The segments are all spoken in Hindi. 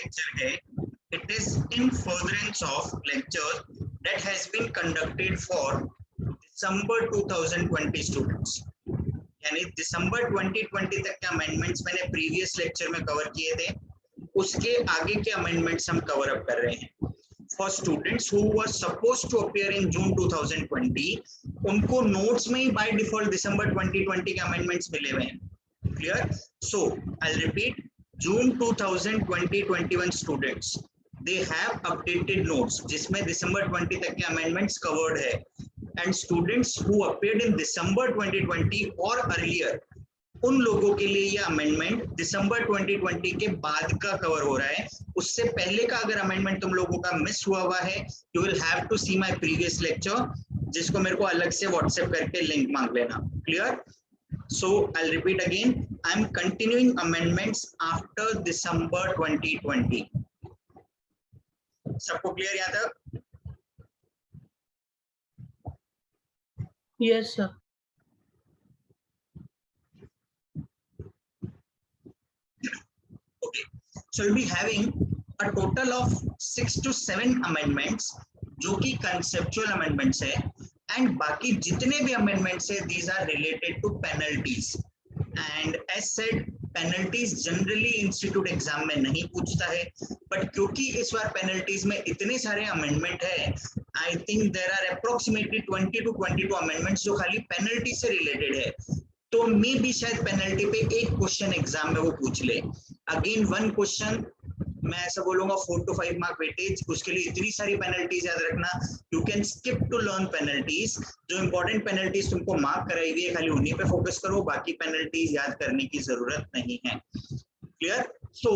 लेक्चर है, it is in furtherance of lecture that has been conducted for December 2020 students. यानी दिसंबर 2020 तक के अमेंडमेंट्स मैंने प्रीवियस लेक्चर में कवर किए थे, उसके आगे के अमेंडमेंट्स हम कवर अप कर रहे हैं. For students who were supposed to appear in June 2020, उनको नोट्स में ही by default दिसंबर 2020 के अमेंडमेंट्स मिले हुए हैं. Clear? So I'll repeat. June 2020-21 students, they have updated notes जिसमें दिसंबर 20 तक के अमेंडमेंट्स कवर्ड है. And students who appeared in December 2020 or earlier, उन लोगों के लिए ये अमेंडमेंट दिसंबर 2020 के बाद का कवर हो रहा है. उससे पहले का अगर अमेंडमेंट तुम लोगों का मिस हुआ है, you will have to see my previous lecture, जिसको मेरे को अलग से व्हाट्सएप करके लिंक मांग लेना. Clear? So I'll repeat again. I'm continuing amendments after December 2020. सबको क्लियर यहाँ तक? Yes, sir. Okay. So we'll be having a total of 6 to 7 amendments, जो कि conceptual amendments है. And बाकी जितने भी amendments है, these are related to penalties. And as said, penalties generally institute exam में नहीं पूछता है, but क्योंकि इस बार penalties में इतने सारे amendment है, I think there are approximately 20 to 22 amendments जो खाली penalty से related है. तो मे भी शायद penalty पे एक क्वेश्चन एग्जाम में वो पूछ ले. Again one question, मैं ऐसा बोलूंगा 4 to 5 मार्क वेटेज. उसके लिए इतनी सारी पेनल्टीज याद रखना. You can skip to learn penalties. जो इंपॉर्टेंट पेनल्टीज तुमको मार्क कराई हुई है, खाली उन्हीं पे फोकस करो, बाकी पेनल्टीज याद करने की जरूरत नहीं है. Clear? So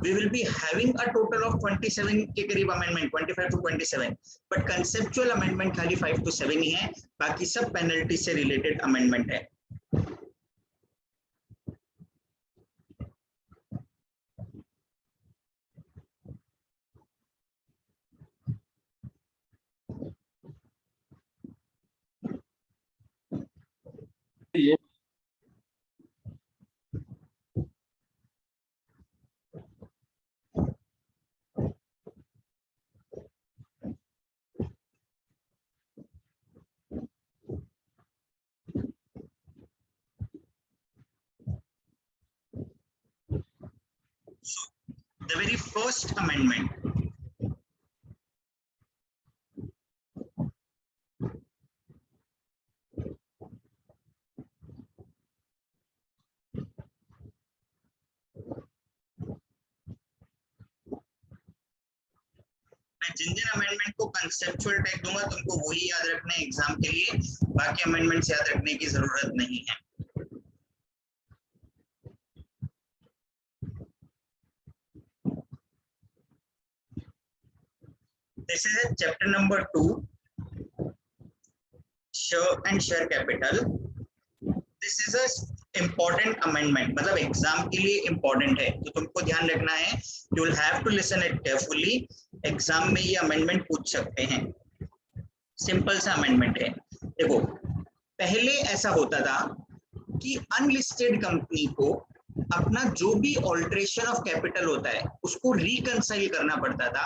we will be having a total of 27 के करीब amendment, 25 to 27, but conceptual amendment खाली 5 to 7 ही है, बाकी सब पेनल्टी से रिलेटेड अमेंडमेंट है. The very first amendment, मैं जिन अमेंडमेंट को कंसेप्चुअल टैग दूंगा तुमको वही याद रखना है एग्जाम के लिए, बाकी अमेंडमेंट्स याद रखने की जरूरत नहीं है. This is a chapter number 2, share and share capital. This is a important amendment, मतलब एग्जाम के लिए important है, तो तुमको ध्यान रखना है. You will have to listen it carefully. Exam में ये अमेंडमेंट पूछ सकते हैं. सिंपल सा अमेंडमेंट है. देखो, पहले ऐसा होता था कि अनलिस्टेड कंपनी को अपना जो भी ऑल्ट्रेशन ऑफ कैपिटल होता है उसको रिकंसाइल करना पड़ता था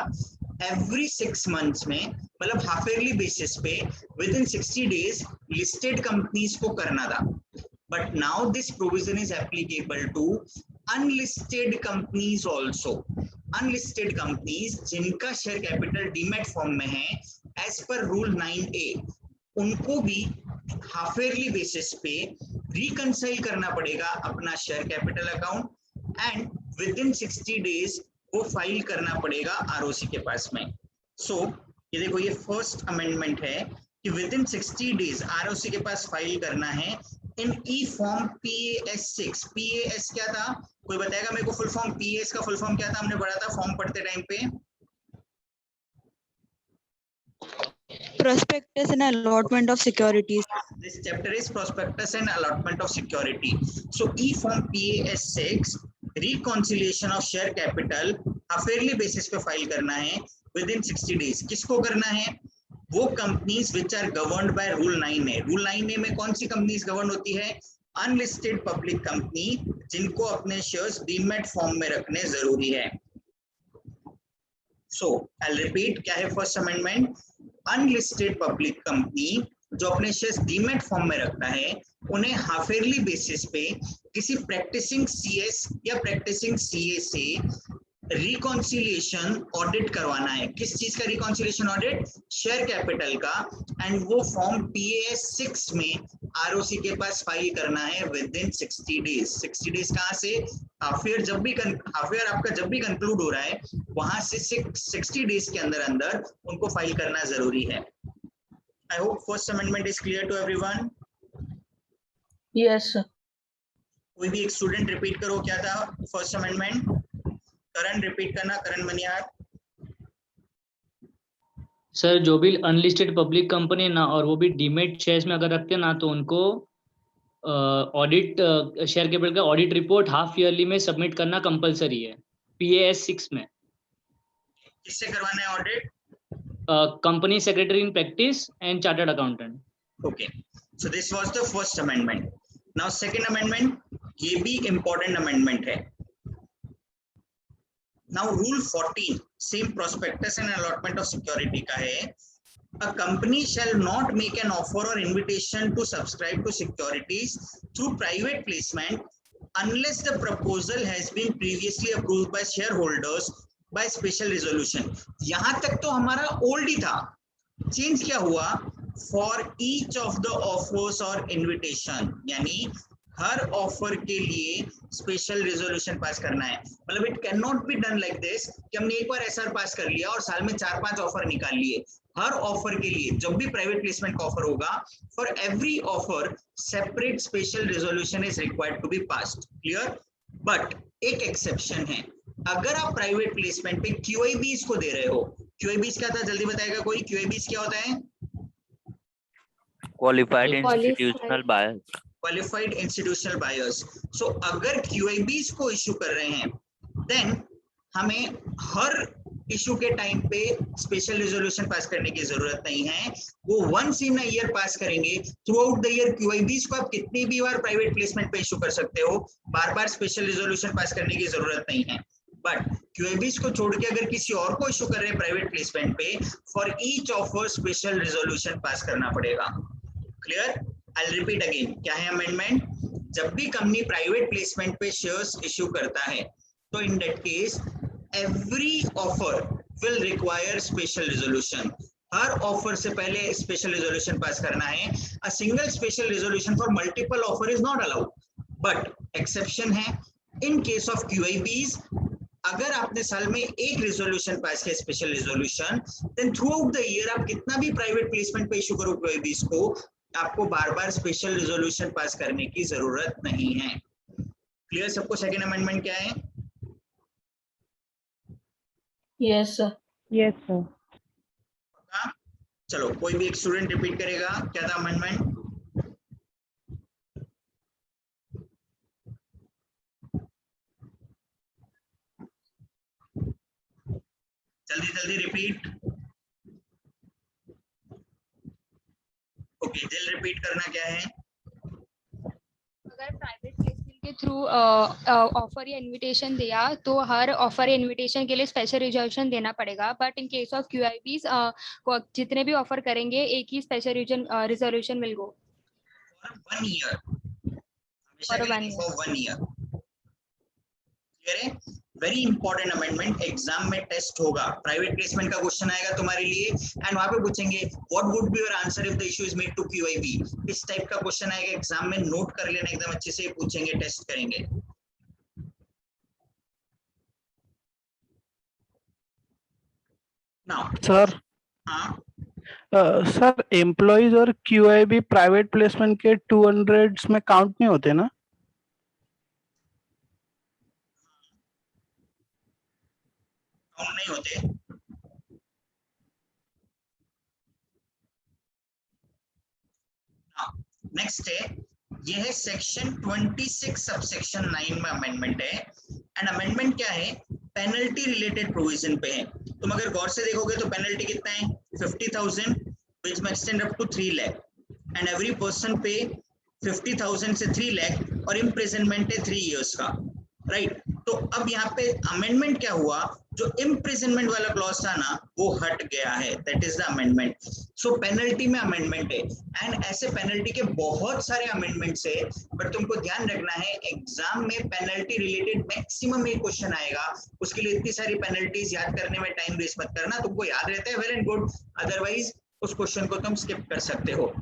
एवरी 6 मंथ्स में, मतलब हाफ ईयरली बेसिस पे within 60 days listed companies को करना था. But now this provision is applicable to unlisted companies also. Unlisted companies जिनका शेयर कैपिटल डीमैट फॉर्म में है एज पर रूल 9A, उनको भी हाफ ईयरली बेसिस पे रिकंसाइल करना पड़ेगा अपना share capital account and within 60 days वो फाइल करना पड़ेगा आरओसी के पास में. सो ये देखो, ये फर्स्ट अमेंडमेंट है कि विद इन 60 डेज आरओसी के पास फाइल करना है इन ई फॉर्म PAS6. PAS क्या था? कोई बताएगा मेरे को फुल फॉर्म? PAS का फुल फॉर्म क्या था? हमने पढ़ा था फॉर्म पढ़ते टाइम पे. Prospectus and allotment of securities. This chapter is prospectus and allotment of security. So E form PAS6, reconciliation of share capital half yearly basis पे फाइल करना है within 60 days. किसको करना है? वो companies which are governed by rule 9A. Rule 9A में कौन सी कंपनीज गवर्न होती है? अनलिस्टेड पब्लिक कंपनी जिनको अपने शेयर्स डीमैट फॉर्म में रखने जरूरी है. सो आई रिपीट, क्या है first amendment? Unlisted public company जो अपने शेयर्स डीमैट फॉर्म में रखता है, उन्हें हाफ ईयरली बेसिस पे किसी प्रैक्टिसिंग सीएस या प्रैक्टिसिंग सीए से रिकॉन्सिलिएशन ऑडिट करवाना है। किस चीज का रिकॉन्सिलिएशन ऑडिट? शेयर कैपिटल का। एंड वो फॉर्म PAS 6 में ROC के पास फाइल करना है विद इन 60 डेज। 60 डेज कहाँ से? हाफ ईयर आपका जब भी कंक्लूड हो रहा है, वहां से 60 डेज के अंदर अंदर उनको फाइल करना जरूरी है। I hope first amendment is clear to everyone. Yes sir. कोई भी एक स्टूडेंट रिपीट करो, क्या था फर्स्ट अमेंडमेंट? करण रिपीट करना, करण मनियार। सर जो भी अनलिस्टेड पब्लिक कंपनी ना, और वो भी डीमेट शेयर्स में अगर रखते हैं ना, तो उनको ऑडिट शेयर कैपिटल का ऑडिट रिपोर्ट हाफ ईयरली में सबमिट करना कंपलसरी है PAS 6 में। किससे करवाना है audit? Company secretary in practice and chartered accountant. Okay, so this was the first amendment. Now second amendment, ये भी important amendment है। Now rule 14 same prospectus and allotment of security का है, a company shall not make an offer or invitation to subscribe to securities through private placement unless the proposal has been previously approved by shareholders by special resolution। यहां तक तो हमारा ओल्ड ही था, चेंज क्या हुआ? For each of the offers और इन्विटेशन, यानी हर ऑफर के लिए स्पेशल रेजोल्यूशन पास करना है। मतलब it can not be done like this कि हमने एक बार SR पास कर लिया और साल में 4-5 ऑफर निकाल लिए। हर ऑफर के लिए जब भी प्राइवेट प्लेसमेंट का ऑफर होगा, for every offer separate special resolution is required to be passed. Clear? But एक एक्सेप्शन है, अगर आप प्राइवेट प्लेसमेंट पे QIBs को दे रहे हो। QIBs क्या था, जल्दी बताएगा कोई? QIBs क्या होता है? Qualified institutional buyers. Qualified institutional buyers. So अगर QIBs को इश्यू कर रहे हैं, देन हमें हर इशू के टाइम पे स्पेशल रेजोल्यूशन पास करने की जरूरत नहीं है। वो वंस इन अ ईयर पास करेंगे। Through out the year QIBs को आप कितनी भी बार प्राइवेट प्लेसमेंट पे इशू कर सकते हो, बार बार स्पेशल रेजोल्यूशन पास करने की जरूरत नहीं है। बट QIBs को छोड़ के अगर किसी और को इशू कर रहे हैं प्राइवेट प्लेसमेंट पे, for each offer special resolution पास करना पड़ेगा। क्लियर? आई रिपीट अगेन, क्या है अमेंडमेंट? जब भी कंपनी प्राइवेट प्लेसमेंट पे शेयर्स इश्यू करता है, तो in that case every offer will require special resolution. Her offer से पहले स्पेशल रेजोल्यूशन पास करना है। A single special resolution for multiple offer is not allowed, but exception है इन केस ऑफ QIBs। अगर आपने साल में एक रेजोल्यूशन पास किया special resolution, then throughout the year आप कितना भी प्राइवेट प्लेसमेंट पे इशू करो QIBs को, आपको बार बार स्पेशल रेजोल्यूशन पास करने की जरूरत नहीं है। क्लियर सबको? सेकंड अमेंडमेंट क्या है? Yes sir. Yes sir. चलो कोई भी एक स्टूडेंट रिपीट करेगा, क्या था अमेंडमेंट? जल्दी जल्दी रिपीट। ओके, दिल रिपीट करना क्या है? अगर प्राइवेट प्लेसमेंट के थ्रू ऑफर या इनविटेशन दिया, तो हर ऑफर या इनविटेशन के लिए स्पेशल रिजर्वेशन देना पड़ेगा। But in case of QIBs जितने भी ऑफर करेंगे, एक ही special reservation will go for 1 year. For 1 year. Clear है? वेरी इंपॉर्टेंट अमेंडमेंट, एग्जाम में टेस्ट होगा, प्राइवेट प्लेसमेंट का क्वेश्चन आएगा तुम्हारे लिए, एंड वहां पे पूछेंगे what would be your answer if the issue is made to QIB। इस टाइप का क्वेश्चन आएगा एग्जाम में, नोट कर लेना एकदम अच्छे से, पूछेंगे, टेस्ट करेंगे। नाउ सर हाँ, सर एम्प्लॉइज और QIB प्राइवेट प्लेसमेंट के 200 में काउंट नहीं होते ना? काउंट नहीं होते। नेक्स्ट है, यह है सेक्शन 26 सबसेक्शन 9 में अमेंडमेंट है। एंड अमेंडमेंट क्या है? पेनल्टी रिलेटेड प्रोविजन पे है। तुम अगर गौर से देखोगे तो पेनल्टी कितना है? 50,000 which may extend up to 3 lakh and every person pay 50,000 से 3 lakh और imprisonment है 3 years का, राइट? तो अब यहाँ पे अमेंडमेंट क्या हुआ, जो इम्प्रिजनमेंट वाला क्लॉज था ना वो हट गया है, that is the amendment. So penalty में अमेंडमेंट है, एंड ऐसे पेनल्टी के बहुत सारे अमेंडमेंट्स है, पर तुमको ध्यान रखना है एग्जाम में पेनल्टी रिलेटेड मैक्सिमम एक क्वेश्चन आएगा, उसके लिए इतनी सारी पेनल्टीज याद करने में टाइम वेस्ट मत करना, तुमको याद रहता है वेल एंड गुड, अदरवाइज उस क्वेश्चन को तुम स्किप कर सकते हो।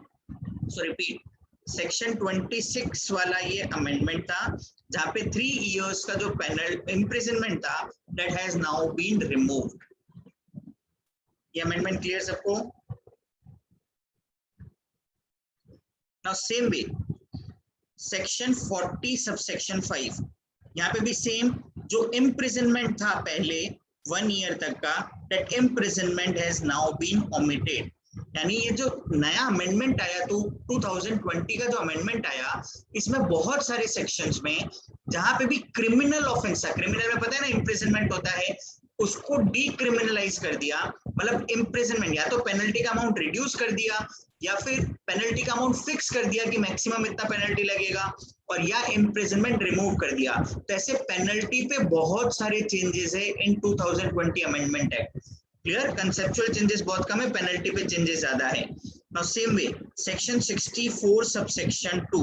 सो रिपीट, सेक्शन 26 वाला ये अमेंडमेंट था जहां पे 3 इयर्स का जो पेनल इम्प्रिजनमेंट था that has now been removed. ये अमेंडमेंट क्लियर सबको? Now same way section 40 subsection 5, यहाँ पे भी सेम, जो इम्प्रिजनमेंट था पहले 1 ईयर तक का, that imprisonment has now been omitted. यानी ये जो नया अमेंडमेंट आया तो 2020 का जो अमेंडमेंट आया, इसमें बहुत सारे सेक्शंस में जहां पे भी क्रिमिनल ऑफेंस था, क्रिमिनल में पता है ना इम्प्रिजनमेंट होता है, उसको डीक्रिमिनलाइज कर दिया, मतलब इम्प्रिजनमेंट या तो पेनल्टी का अमाउंट रिड्यूस कर दिया या फिर पेनल्टी का अमाउंट फिक्स कर दिया कि मैक्सिमम इतना पेनल्टी लगेगा, और या इम्प्रिजनमेंट रिमूव कर दिया। तो ऐसे पेनल्टी पे बहुत सारे चेंजेस है इन 2020 amendment act. Clear? Conceptual changes बहुत कम है, पेनल्टी पे चेंजेस ज्यादा है। Now same way section 64 subsection 2,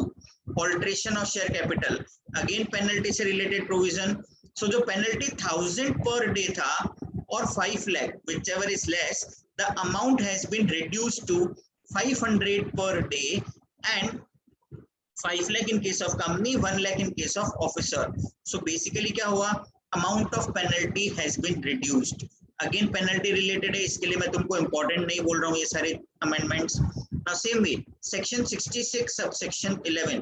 alteration of share capital, again penalty से रिलेटेड प्रोविजन। सो जो पेनल्टी 1000 पर डे था और 5 lakh whichever is less, the amount has been reduced to 500 per day and 5 lakh in case of company, 1 lakh in case of officer. So basically क्या हुआ, amount of penalty has been reduced. Again penalty related है, इसके लिए मैं तुमको इंपॉर्टेंट नहीं बोल रहा हूँ ये सारे amendments. Now same way section 66 subsection 11,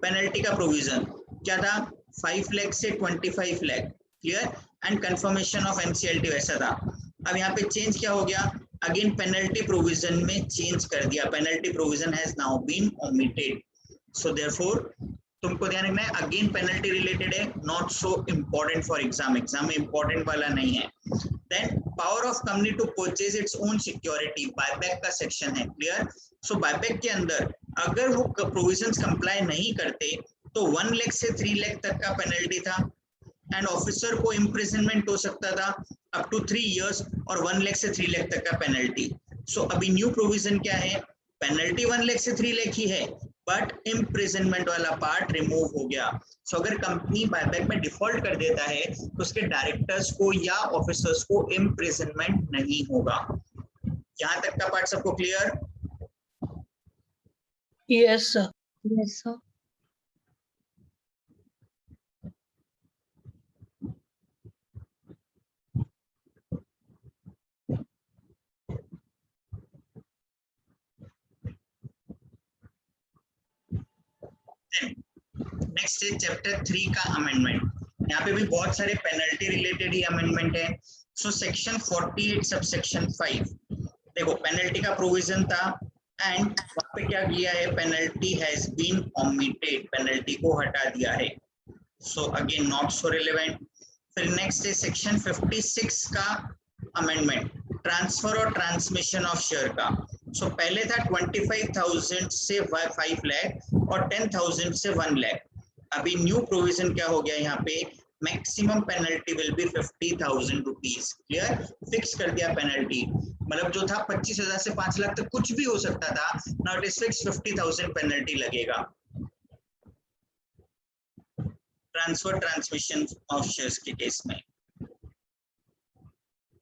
penalty का प्रोविजन क्या था, 5 लाख से 25 lakh, clear, and confirmation of NCLT वैसा था। अब यहाँ पे चेंज क्या हो गया, अगेन पेनल्टी प्रोविजन में चेंज कर दिया, penalty provision has now been omitted. So therefore तुमको ध्यान रखना है, अगेन पेनल्टी रिलेटेड है, not so important for exam, exam में इंपॉर्टेंट वाला नहीं है। Then power of company to purchase its own security, buyback का सेक्शन है, क्लियर। सो बायबैक के अंदर अगर वो प्रोविजंस कंप्लाई नहीं करते तो 1 लाख से 3 लाख तक का पेनल्टी था, एंड ऑफिसर को इम्प्रिजनमेंट हो सकता था अप टू 3 इयर्स और 1 लाख से 3 लाख तक का पेनल्टी। सो अभी न्यू प्रोविजन क्या है, पेनल्टी 1 लाख से 3 लाख ही है, बट इम्प्रिजनमेंट वाला पार्ट रिमूव हो गया। सो अगर कंपनी बायबैक में डिफॉल्ट कर देता है तो उसके डायरेक्टर्स को या ऑफिसर्स को इम्प्रिजनमेंट नहीं होगा। यहाँ तक का पार्ट सबको clear? Yes, sir. Yes, sir. Next है चैप्टर 3 का अमेंडमेंट, यहाँ पे भी बहुत सारे पेनल्टी रिलेटेड ही अमेंडमेंट है। सो सेक्शन 48 सबसेक्शन 5, देखो पेनल्टी का प्रोविजन था एंड वहाँ पे क्या किया है, penalty has been omitted, penalty को हटा दिया है। So again not so relevant. फिर नेक्स्ट है सेक्शन 56 का अमेंडमेंट, ट्रांसफर और ट्रांसमिशन ऑफ शेयर का। सो पहले था 25,000 से 5 लाख और 10,000 से 1 लाख। अभी न्यू प्रोविजन क्या हो गया, यहाँ पे maximum penalty will be 50,000 rupees, clear, fix कर दिया पेनल्टी। मतलब जो था 25,000 से 5 लाख तक कुछ भी हो सकता था, now it is fix 50,000 penalty लगेगा। ट्रांसफर ट्रांसमिशन ऑफ शेयर्स के केस में।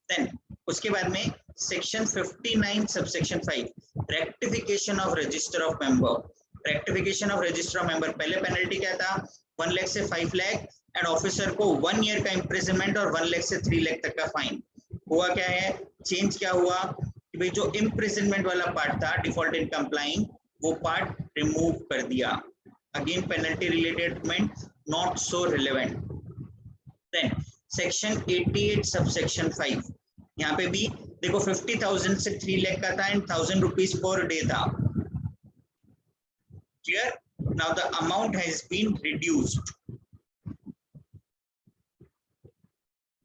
देन उसके बाद में section 59 subsection 5, rectification of register of member. Rectification of register of member, पहले पेनल्टी क्या था, 1 लाख से 5 लाख एंड ऑफिसर को 1 ईयर का इम्प्रिजनमेंट और 1 लाख से 3 लाख तक का फाइन। हुआ क्या है, चेंज क्या हुआ कि भाई जो इम्प्रिजनमेंट वाला पार्ट था, डिफॉल्ट इन कंप्लाइंग, वो पार्ट रिमूव कर दिया। Again penalty related not so relevant. Then section 88 subsection 5, यहाँ पे भी देखो 50,000 से 3 लाख का था एंड 1,000 रुपीज पर डे था, clear. Now the amount has been reduced,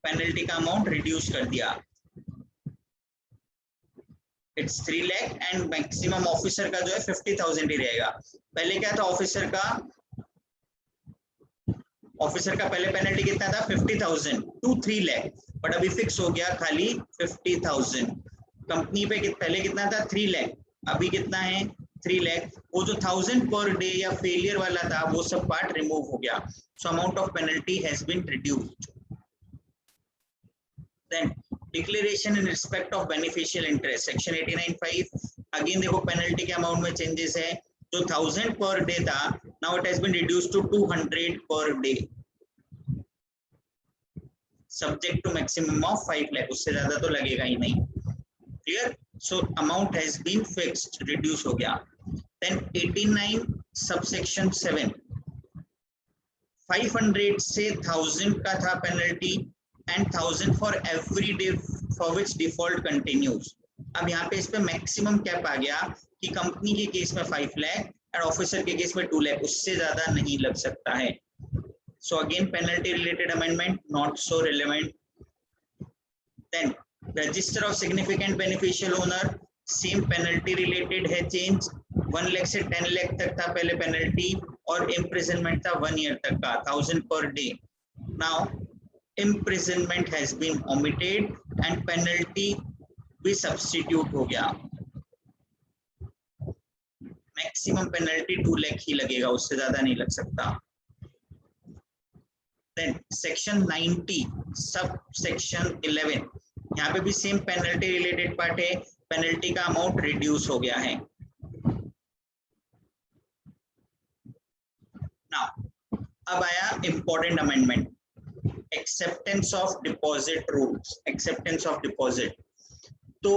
penalty का अमाउंट रिड्यूस कर दिया, it's 3 lakh and maximum officer का जो है 50,000 ही रहेगा। पहले क्या था, ऑफिसर का ऑफिसर का पहले पेनल्टी कितना था 50,000 to 3 लाख, बट अभी फिक्स हो गया खाली 50,000। कंपनी पे पहले कितना था 3 लाख, अभी कितना है 3 लाख। वो जो 1000 पर डे या फेलियर वाला था वो सब पार्ट रिमूव हो गया, so amount of penalty has been reduced. Then declaration in respect of beneficial interest section 89(5), again देखो पेनल्टी के अमाउंट में चेंजेस है। जो 1000 पर डे था now it has been reduced to 200 per day, subject to maximum of 5 lakh, उससे ज्यादा तो लगेगा ही नहीं। Clear? So amount has been fixed, reduce हो गया। देन 89 सबसेक्शन 7, 500 से 1000 का था penalty and 1000 for every day for which default continues. अब यहाँ पे इस पे मैक्सिमम कैप आ गया कि कंपनी के केस में 5 लाख और ऑफिसर के केस में 2 लाख, उससे ज्यादा नहीं लग सकता है। So again penalty related amendment not so relevant. Then register of significant beneficial owner, same penalty related है चेंज। 1 लाख से 10 लाख तक था पहले पेनल्टी और इम्प्रिजनमेंट था 1 ईयर तक का 1000 per day. Now imprisonment has been omitted and penalty भी substitute हो गया। मैक्सिमम पेनल्टी 2 लाख ही लगेगा, उससे ज्यादा नहीं लग सकता। देन सेक्शन 90 सब सेक्शन 11, यहाँ पे भी सेम पेनल्टी रिलेटेड पार्ट है, पेनल्टी का अमाउंट रिड्यूस हो गया है। नाउ अब आया important amendment, acceptance of deposit rules, acceptance of deposit. तो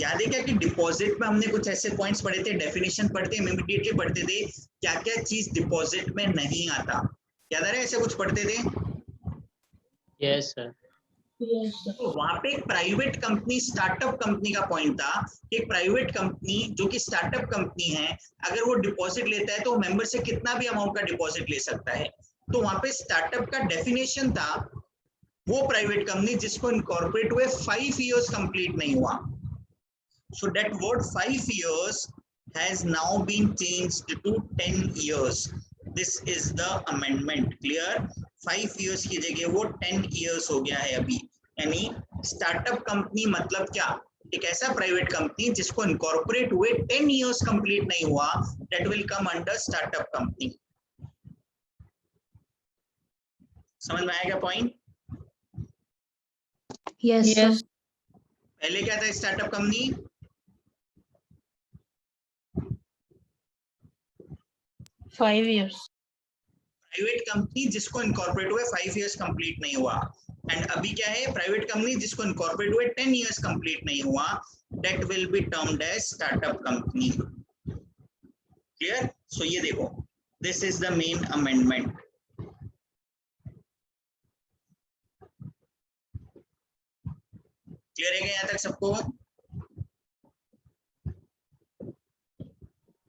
याद है क्या कि डिपॉजिट में हमने कुछ ऐसे पॉइंट्स पढ़े थे, डेफिनेशन पढ़ते इमीडिएटली पढ़ते थे क्या क्या चीज डिपॉजिट में नहीं आता, याद आ रहा है? ऐसे कुछ पढ़ते थे? Yes sir. Yes, sir. तो वहां पे एक प्राइवेट कंपनी, स्टार्टअप कंपनी का पॉइंट था कि एक प्राइवेट कंपनी जो कि स्टार्टअप कंपनी है, अगर वो डिपॉजिट लेता है तो मेंबर से कितना भी अमाउंट का डिपॉजिट ले सकता है। तो वहां पे स्टार्टअप का डेफिनेशन था वो प्राइवेट कंपनी जिसको इनकॉर्पोरेट हुए 5 इयर्स कंप्लीट नहीं हुआ। So that word 5 years has now been changed to 10 years. This is the amendment. Clear? 5 years की जगह वो 10 इयर्स हो गया है अभी। यानी स्टार्टअप कंपनी मतलब क्या? एक ऐसा प्राइवेट कंपनी जिसको इनकॉर्पोरेट हुए 10 इयर्स कंप्लीट नहीं हुआ, that will come under startup company. समझ में आएगा पॉइंट? Yes, sir. Yes, पहले क्या था startup company? five years. Private company जिसको इनकॉर्पोरेट हुए 5 इयर्स कंप्लीट नहीं हुआ। एंड अभी क्या है? प्राइवेट कंपनी जिसको इनकॉर्पोरेट हुए 10 इयर्स कंप्लीट नहीं हुआ, that will be termed as startup company. Clear? So ये देखो, this is the main amendment. Clear है क्या यहाँ तक सबको?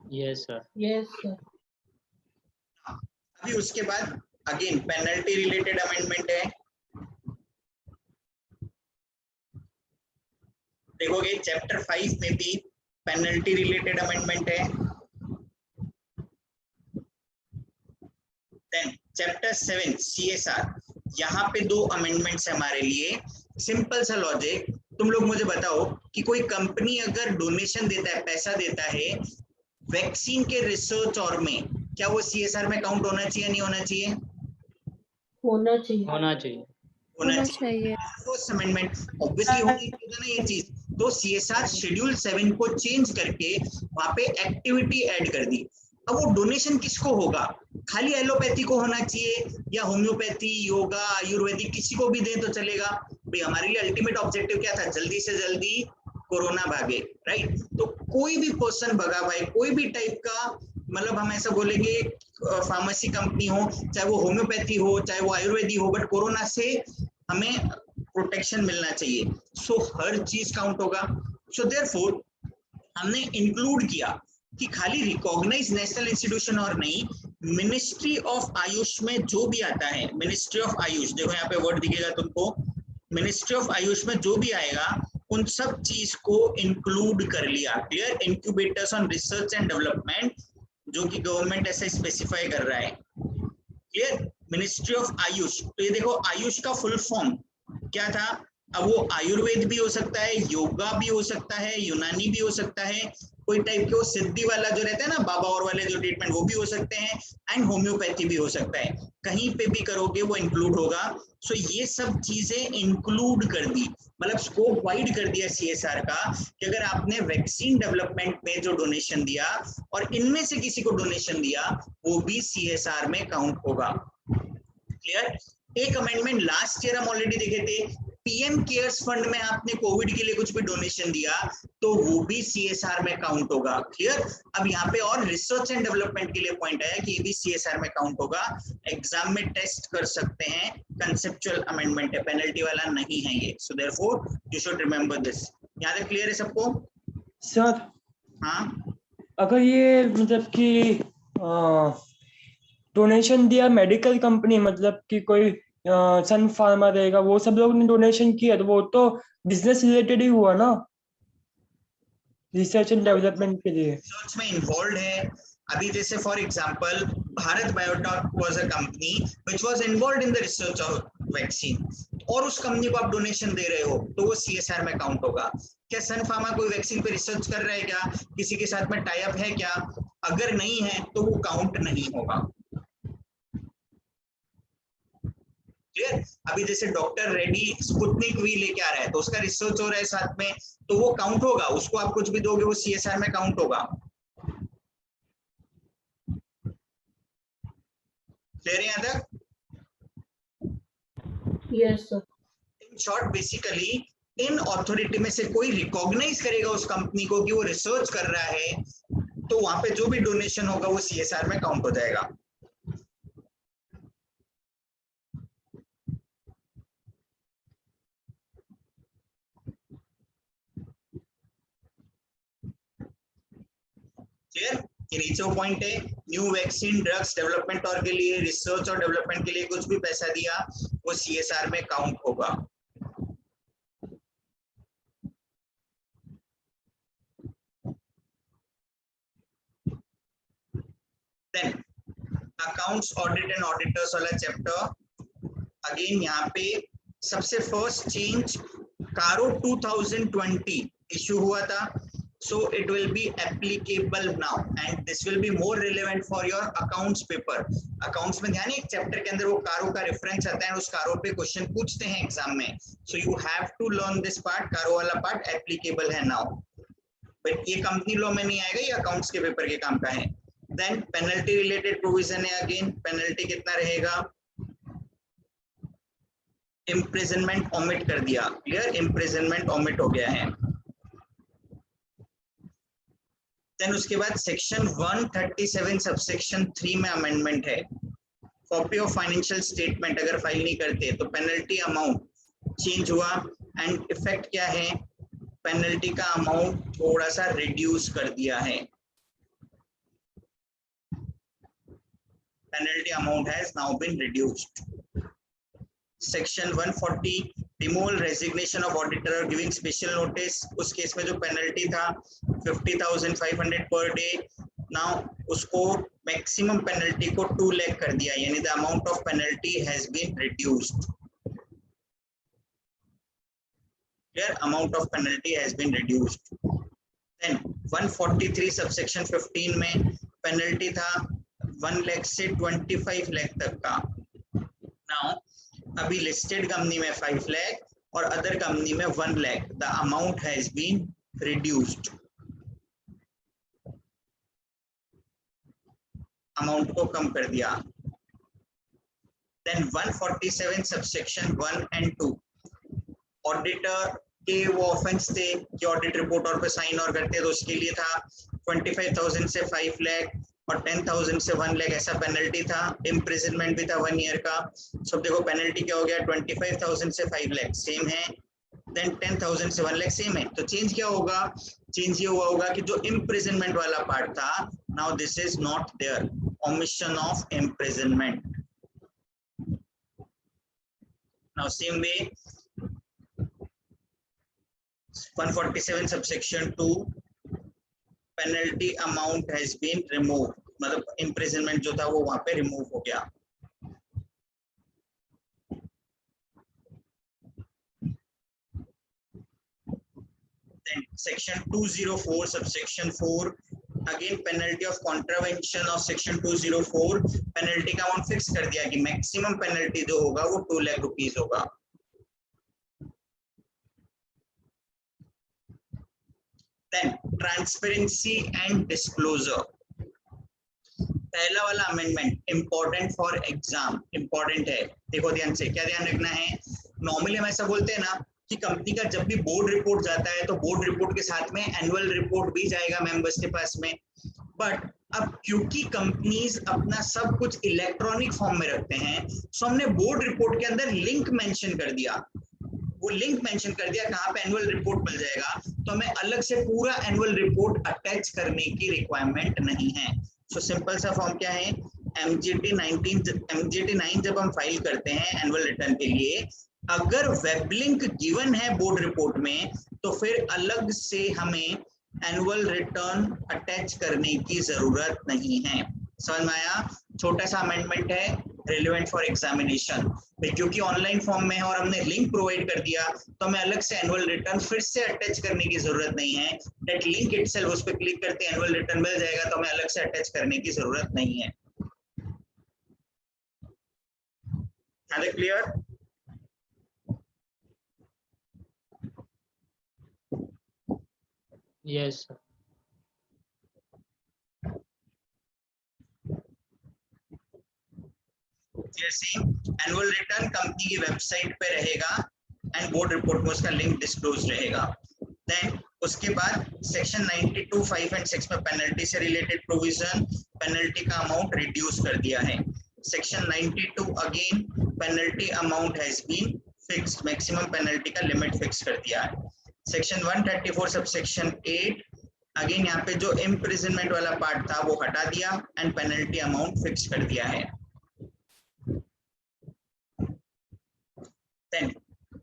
Yes sir. Yes, sir. अभी उसके बाद अगेन पेनल्टी रिलेटेड अमेंडमेंट है। देखोगे चैप्टर 5 में भी पेनल्टी रिलेटेड अमेंडमेंट है। देन चैप्टर 7 CSR, यहाँ पे 2 अमेंडमेंट्स है हमारे लिए। सिंपल सा लॉजिक, तुम लोग मुझे बताओ कि कोई कंपनी अगर डोनेशन देता है, पैसा देता है वैक्सीन के रिसर्च और में, क्या वो CSR में काउंट होना चाहिए नहीं होना चाहिए? होना चाहिए। होना चाहिए। होना चाहिए। फर्स्ट अमेंडमेंट ऑब्वियसली होनी चाहिए ना ये चीज। तो CSR शेड्यूल 7 को चेंज करके वहां पे एक्टिविटी ऐड कर दी। अब वो डोनेशन किसको होगा? खाली एलोपैथी को होना चाहिए या होम्योपैथी, योगा, आयुर्वेदिक किसी को भी दे तो चलेगा? भाई हमारे लिए अल्टीमेट ऑब्जेक्टिव क्या था? जल्दी से जल्दी कोरोना भागे, राइट? तो कोई भी पर्सन भगा भाई, कोई भी टाइप का, मतलब हम ऐसा बोलेंगे फार्मेसी कंपनी हो, चाहे वो होम्योपैथी हो, चाहे वो आयुर्वेदी हो, बट कोरोना से हमें प्रोटेक्शन मिलना चाहिए। सो हर चीज काउंट होगा। सो देयरफॉर हमने इंक्लूड किया कि खाली रिकॉग्नाइज नेशनल इंस्टीट्यूशन और नहीं, मिनिस्ट्री ऑफ आयुष में जो भी आता है, मिनिस्ट्री ऑफ आयुष, देखो यहाँ पे वर्ड दिखेगा तुमको, मिनिस्ट्री ऑफ आयुष में जो भी आएगा उन सब चीज को इंक्लूड कर लिया। Clear? Incubators on research and development, जो कि गवर्नमेंट ऐसे स्पेसिफाई कर रहा है। क्लियर? मिनिस्ट्री ऑफ आयुष, तो ये देखो आयुष का फुल फॉर्म क्या था, अब वो आयुर्वेद भी हो सकता है, योगा भी हो सकता है, यूनानी भी हो सकता है, कोई टाइप के वो सिद्धि वाला जो रहता है ना बाबा और वाले जो ट्रीटमेंट वो भी हो सकते हैं, एंड होम्योपैथी भी हो सकता है, कहीं पे भी करोगे वो इंक्लूड होगा। सो ये सब चीजें इंक्लूड कर दी, मतलब स्कोप वाइड कर दिया सीएसआर का, कि अगर आपने वैक्सीन डेवलपमेंट में जो डोनेशन दिया और इनमें से किसी को डोनेशन दिया वो भी सीएसआर में काउंट होगा। क्लियर? एक अमेंडमेंट लास्ट ईयर हम ऑलरेडी देखे थे, पीएम केयर्स फंड में आपने कोविड के लिए कुछ भी डोनेशन दिया तो वो भी सीएसआर में काउंट होगा। क्लियर? अब यहाँ पे और रिसर्च एंड डेवलपमेंट के लिए पॉइंट आया कि ये भी सीएसआर में काउंट होगा, एग्जाम में टेस्ट कर सकते हैं, कंसेप्चुअल अमेंडमेंट है, पेनल्टी वाला नहीं है ये, so therefore you should remember this. यहाँ तक क्लियर है सबको? सर हाँ, अगर ये मतलब कि डोनेशन दिया मेडिकल कंपनी, मतलब कि कोई सन फार्मा रहेगा, वो सब लोग ने डोनेशन किया तो वो तो बिजनेस रिलेटेड ही हुआ ना, रिसर्च एंड डेवलपमेंट के लिए। रिसर्च में इन्वॉल्व है। अभी जैसे for example Bharat biotech was a company which was involved in the research of vaccine, और उस कंपनी को आप डोनेशन दे रहे हो तो वो सीएसआर में काउंट होगा। क्या सन फार्मा कोई वैक्सीन पे रिसर्च कर रहा है क्या, किसी के साथ में टाई अप है क्या? अगर नहीं है तो वो काउंट नहीं होगा। क्लियर? अभी जैसे डॉक्टर रेड्डी स्पुतनिक वी लेके आ रहा है तो उसका रिसर्च हो रहा है साथ में, तो वो काउंट होगा, उसको आप कुछ भी दोगे वो सीएसआर में काउंट होगा। क्लियर है यहाँ तक? Yes, sir. In short basically in authority में से कोई रिकॉग्नाइज करेगा उस कंपनी को कि वो रिसर्च कर रहा है, तो वहां पे जो भी डोनेशन होगा वो सीएसआर में काउंट हो जाएगा। क्लियर? ये नीचे वो पॉइंट है, न्यू वैक्सीन ड्रग्स डेवलपमेंट और के लिए रिसर्च और डेवलपमेंट के लिए कुछ भी पैसा दिया वो सीएसआर में काउंट होगा। Then accounts audit and auditors वाला चैप्टर, अगेन यहाँ पे सबसे फर्स्ट चेंज कारो 2020 इशू हुआ था, so it will be applicable now and this will be more relevant for your accounts paper। accounts में ध्यान, एक चैप्टर के अंदर वो कारो का रेफरेंस आता है, उस कारो पे क्वेश्चन पूछते हैं एग्जाम में, so you have to learn this part। कारो वाला पार्ट applicable है now, बट ये कंपनी लॉ में नहीं आएगा, ये अकाउंट्स के पेपर के काम का है। देन पेनल्टी रिलेटेड प्रोविजन है, अगेन पेनल्टी कितना रहेगा, इम्प्रिजनमेंट ओमिट कर दिया। क्लियर? इम्प्रिजनमेंट ओमिट हो गया है। देन उसके बाद सेक्शन 137 सबसेक्शन 3 में अमेंडमेंट है, कॉपी ऑफ फाइनेंशियल स्टेटमेंट अगर फाइल नहीं करते तो पेनल्टी अमाउंट चेंज हुआ, एंड इफेक्ट क्या है, पेनल्टी का अमाउंट थोड़ा सा रिड्यूस कर दिया है। Penalty amount has now been reduced. Section 140 removal resignation of auditor और गिविंग स्पेशल नोटिस, उस केस में जो पेनल्टी था 50,500 पर डे, नाउ उसको मैक्सिमम पेनल्टी को 2 लाख कर दिया, यानी the amount of penalty has been reduced. Clear? Amount of penalty has been reduced. Then 143 subsection 15 में पेनल्टी था 1 लाख से 25 लाख तक का, नाउ अभी लिस्टेड कंपनी में 5 लाख और अदर कंपनी में 1 lakh, the amount has been reduced. Amount को कम कर दिया। देन 147 सबसेक्शन 1 एंड 2, ऑडिटर के वो ऑफेंस थे कि ऑडिट रिपोर्ट और पे साइन और करते तो उसके लिए था 25,000 से 5 लाख और 10,000 से 1 लाख ऐसा पेनल्टी था, इम्प्रिजनमेंट भी था 1 ईयर का। सब देखो पेनल्टी क्या हो गया, 25,000 से 5 लाख सेम है, देन 10,000 से 1 लाख सेम है। तो चेंज क्या होगा, चेंज ये हुआ होगा कि जो इम्प्रिजनमेंट वाला पार्ट था, now this is not there, omission of imprisonment. Now same way 147 subsection 2, penalty amount has been remove, मतलब इम्प्रिजनमेंट जो था वो वहां पे रिमूव हो गया। Then section 204 subsection 4, again penalty of contravention of section 204, penalty का अमाउंट फिक्स कर दिया कि मैक्सिमम पेनल्टी जो होगा वो 2 लाख रुपीस होगा. Then transparency and disclosure. पहला वाला amendment important for exam, important है. देखो ध्यान से, क्या ध्यान रखना है. नॉर्मली हम ऐसा बोलते हैं ना कि कंपनी का जब भी बोर्ड रिपोर्ट जाता है तो बोर्ड रिपोर्ट के साथ में एनुअल रिपोर्ट भी जाएगा मेंबर्स के पास में. बट अब क्योंकि कंपनीज अपना सब कुछ इलेक्ट्रॉनिक फॉर्म में रखते हैं, सो हमने बोर्ड रिपोर्ट के अंदर लिंक मेंशन कर दिया. वो लिंक मेंशन कर दिया कहाँ पे एनुअल रिपोर्ट मिल जाएगा, तो हमें अलग से पूरा एनुअल रिपोर्ट अटैच करने की रिक्वायरमेंट नहीं है. सो सिंपल सा फॉर्म क्या है, MGT 9 जब हम फाइल करते हैं एनुअल रिटर्न के लिए, अगर वेब लिंक गिवन है बोर्ड रिपोर्ट में तो फिर अलग से हमें एनुअल रिटर्न अटैच करने की जरूरत नहीं है. समझ में आया? छोटा सा अमेंडमेंट है, रिलेवेंट फॉर एग्जामिनेशन. क्योंकि ऑनलाइन फॉर्म में है और हमने लिंक प्रोवाइड कर दिया तो हमें अलग से एनुअल रिटर्न फिर से अटैच करने की जरूरत नहीं है. दैट लिंक इटसेल्फ, उस पर क्लिक करते एनुअल रिटर्न मिल जाएगा, तो हमें अलग से अटैच करने की जरूरत नहीं है. क्लियर? Yes sir. जैसे एनुअल रिटर्न कंपनी की वेबसाइट पे रहेगा एंड बोर्ड रिपोर्ट में उसका लिंक डिस्क्लोज रहेगा. देन उसके बाद सेक्शन 92, 5 एंड 6 में पेनल्टी से रिलेटेड प्रोविजन, पेनल्टी का अमाउंट रिड्यूस कर दिया है. Section 92 again penalty amount has been fixed, maximum penalty का लिमिट फिक्स कर दिया है. सेक्शन 134 सबसेक्शन 8 अगेन यहाँ पे जो इम्प्रिजनमेंट वाला पार्ट था वो हटा दिया एंड पेनल्टी अमाउंट फिक्स कर दिया है. Then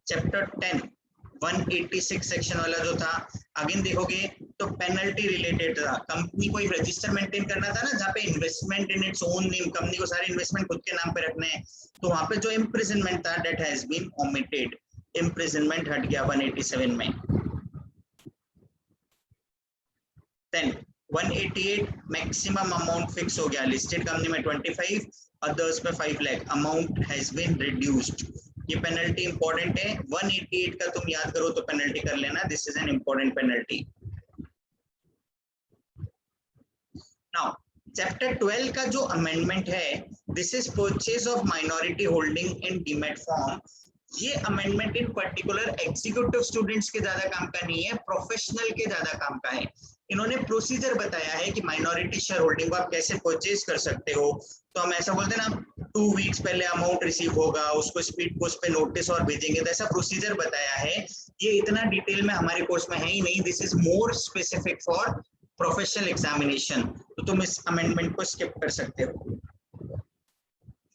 चैप्टर 10 186 सेक्शन वाला जो था, अगेन देखोगे तो पेनल्टी रिलेटेड था. कंपनी को एक रजिस्टर मेंटेन करना था ना जहाँ पे investment in its own name, company को सारे इन्वेस्टमेंट खुद के नाम पे रखने हैं, तो वहां पे जो इम्प्रिजनमेंट था that has been omitted. Imprisonment हट गया 187 में. Then 188 मैक्सिमम अमाउंट फिक्स हो गया. लिस्टेड कंपनी में 25, अदर्स में 5 lakh. Amount has been reduced. ये पेनल्टी इंपॉर्टेंट है. 188 का तुम याद करो तो पेनल्टी कर लेना. This is an important penalty. Now chapter 12 का जो अमेंडमेंट है, this is purchase of minority holding in demat form. ये amendment in particular executive students के ज्यादा काम का नहीं है, प्रोफेशनल के ज्यादा काम का है. इन्होंने प्रोसीजर बताया है कि माइनॉरिटी शेयर होल्डिंग को आप कैसे परचेज कर सकते हो. तो हम ऐसा बोलते हैं ना, 2 वीक्स पहले अमाउंट रिसीव होगा, उसको स्पीड पोस्ट पे नोटिस और भेजेंगे, तो ऐसा प्रोसीजर बताया है. ये इतना डिटेल में हमारे कोर्स में है ही नहीं. This is more specific for professional examination, तो तुम इस अमेंडमेंट को स्किप कर सकते हो.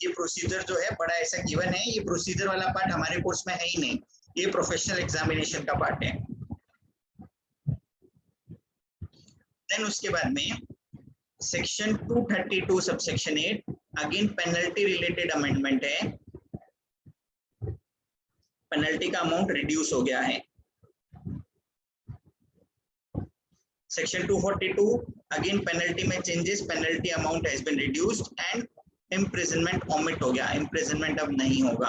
ये प्रोसीजर जो है बड़ा ऐसा गिवन है, ये प्रोसीजर वाला पार्ट हमारे कोर्स में है ही नहीं, ये प्रोफेशनल एग्जामिनेशन का पार्ट है. देन उसके बाद में section 232 subsection 8 again penalty related amendment है. पेनल्टी का अमाउंट रिड्यूस हो गया है. सेक्शन 242 अगेन पेनल्टी में changes, penalty amount has been reduced and imprisonment omit हो गया, इम्प्रिजनमेंट अब नहीं होगा.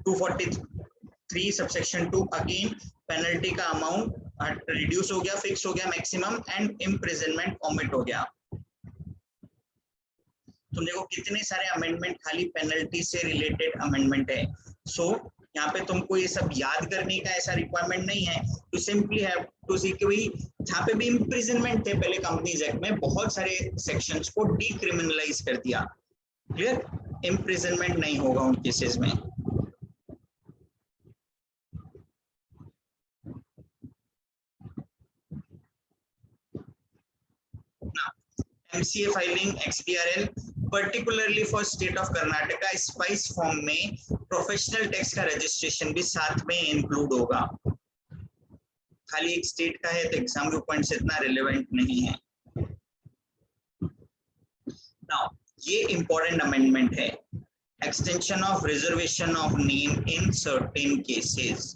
243 सबसेक्शन 2 अगेन पेनल्टी का अमाउंट रिड्यूस हो गया, फिक्स हो गया मैक्सिमम एंड इम्प्रिजनमेंट ओमिट हो गया. तुम देखो कितने सारे अमेंडमेंट खाली पेनल्टी से रिलेटेड अमेंडमेंट है. सो यहाँ पे तुमको ये सब याद करने का ऐसा रिक्वायरमेंट नहीं है. टू सिंपली हैव टू सी कि जहाँ पे भी इम्प्रिजनमेंट थे पहले कंपनीज एक्ट में, बहुत सारे सेक्शंस को डीक्रिमिनलाइज कर दिया. क्लियर? इम्प्रिजनमेंट नहीं होगा उन केसेस में. MCA filing XBRL particularly for state of Karnataka spice form में प्रोफेशनल टैक्स का रजिस्ट्रेशन भी साथ में इंक्लूड होगा. खाली एक स्टेट का है तो एग्जाम के पॉइंट से इतना रिलेवेंट नहीं है. नाउ ये इंपॉर्टेंट अमेंडमेंट है, extension of reservation of name in certain cases.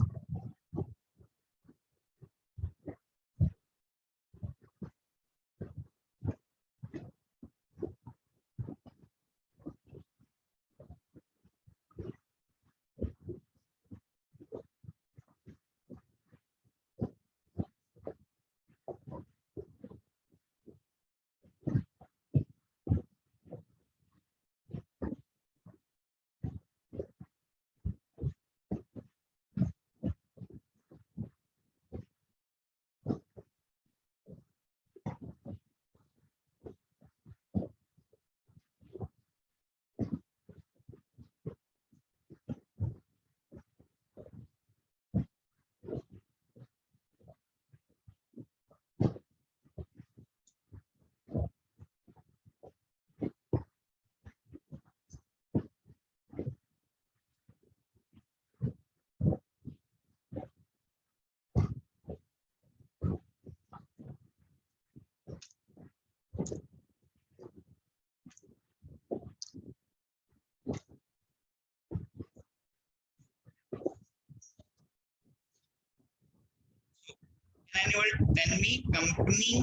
Tell me, company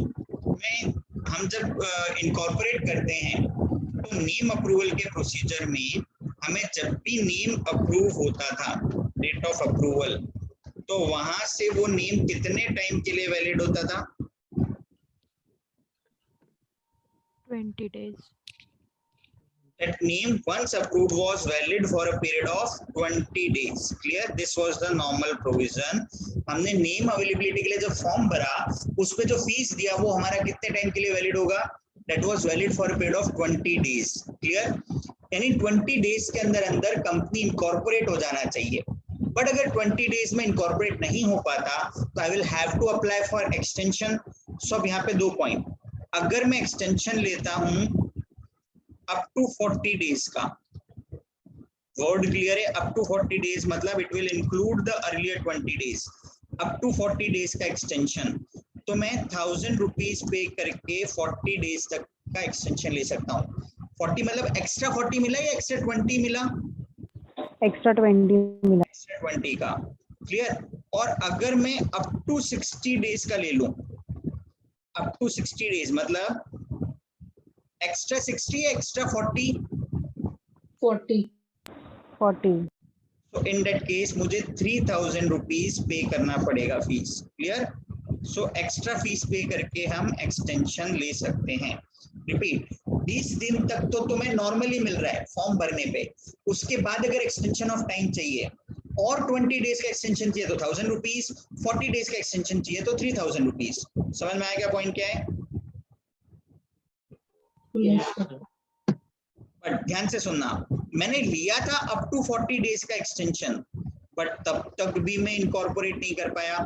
में हम जब इनकॉर्पोरेट करते हैं तो नेम अप्रूवल के प्रोसीजर में हमें जब भी नेम अप्रूव होता था, डेट ऑफ अप्रूवल, तो वहां से वो नेम कितने टाइम के लिए वैलिड होता था? 20 days. That name once approved was valid for a period of 20 days. Clear? This was the normal provision. हमने नेम अवेलेबिलिटी के लिए जब फॉर्म भरा, उस पे जो फीस दिया वो हमारा कितने टाइम के लिए वैलिड होगा? That was valid for a period of 20 days. Clear? यानी 20 days के अंदर कंपनी इनकॉर्पोरेट हो जाना चाहिए. बट अगर 20 days में इनकॉर्पोरेट नहीं हो पाता तो I will have to apply for extension. So अब यहाँ पे 2 पॉइंट. अगर मैं एक्सटेंशन लेता हूं अप टू 40 days का, वर्ड क्लियर है? अप टू 40 days मतलब it will include the earlier 20 days. Up to 40 days का एक्सटेंशन, तो मैं 1000 रुपीज पे करके 40 days तक का एक्सटेंशन ले सकता हूँ. 40 मतलब एक्स्ट्रा 40 मिला या एक्स्ट्रा 20 मिला? Extra 20 मिला. एक्स्ट्रा 20 का. क्लियर? और अगर मैं अप टू 60 days का ले लूं, अप टू 60 days मतलब एक्स्ट्रा 60 या एक्स्ट्रा 40? 40. तो इन दैट केस मुझे 3000 रुपीज पे करना पड़ेगा fees. Clear? So extra fees पे करके हम एक्सटेंशन ले सकते हैं. रिपीट, 20 दिन तक तो तुम्हें नॉर्मली मिल रहा है फॉर्म भरने पे. उसके बाद अगर एक्सटेंशन ऑफ टाइम चाहिए और 20 डेज का एक्सटेंशन चाहिए तो 1000 रुपीज, 40 डेज का एक्सटेंशन चाहिए तो 3000 रुपीज. समझ में आया क्या पॉइंट क्या है? Yes, sir. बट ध्यान से सुनना, मैंने लिया था अप टू 40 डेज का एक्सटेंशन, बट तब तक भी मैं इनकॉर्पोरेट नहीं कर पाया.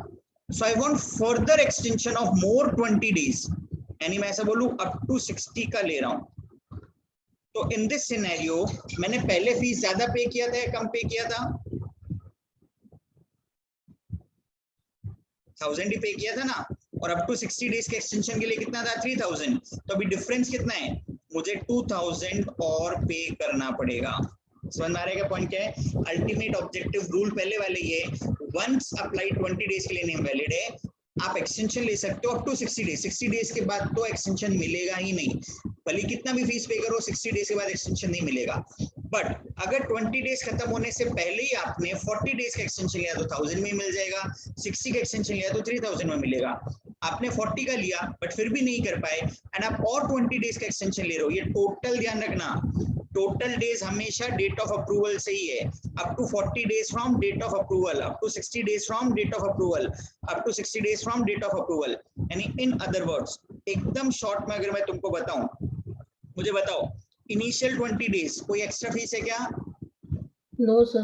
So I want further extension of more 20 days. यानी मैं ऐसा बोलूं अप टू 60 का ले रहा हूं. तो इन दिस सिनेरियो मैंने पहले फीस ज्यादा पे किया था या कम पे किया था? 1000 ही पे किया था ना. और अप टू 60 डेज के एक्सटेंशन के लिए कितना था? 3000. तो अभी डिफरेंस कितना है? मुझे 2000 और पे करना पड़ेगा. समझ में आ रहा है क्या पॉइंट क्या है? अल्टीमेट ऑब्जेक्टिव रूल पहले वाले ये, वंस अप्लाई 20 डेज के लिए नेम वैलिड है, आप एक्सटेंशन ले सकते हो अप टू 60 डेज. 60 डेज के बाद तो एक्सटेंशन मिलेगा ही नहीं, भले कितना भी फीस पे करो, 60 डेज के बाद एक्सटेंशन नहीं मिलेगा. बट अगर 20 डेज खत्म होने से पहले ही आपने 40 डेज का एक्सटेंशन लिया तो 1000 में मिल जाएगा, 60 का एक्सटेंशन लिया तो 3000 में मिलेगा. आपने 40 का लिया बट फिर भी नहीं कर पाए एंड आप और 20 डेज का एक्सटेंशन ले रहे हो. ये टोटल ध्यान रखना, टोटल डेज हमेशा डेट ऑफ अप्रूवल से ही है. Up to 40 days from date of approval, up to 60 days from date of approval, up to 60 days from date of approval. यानी इन अदर वर्ड्स, एकदम शॉर्ट में अगर मैं तुमको बताऊं, मुझे बताओ इनिशियल 20 डेज कोई एक्स्ट्रा फीस है क्या? No, sir.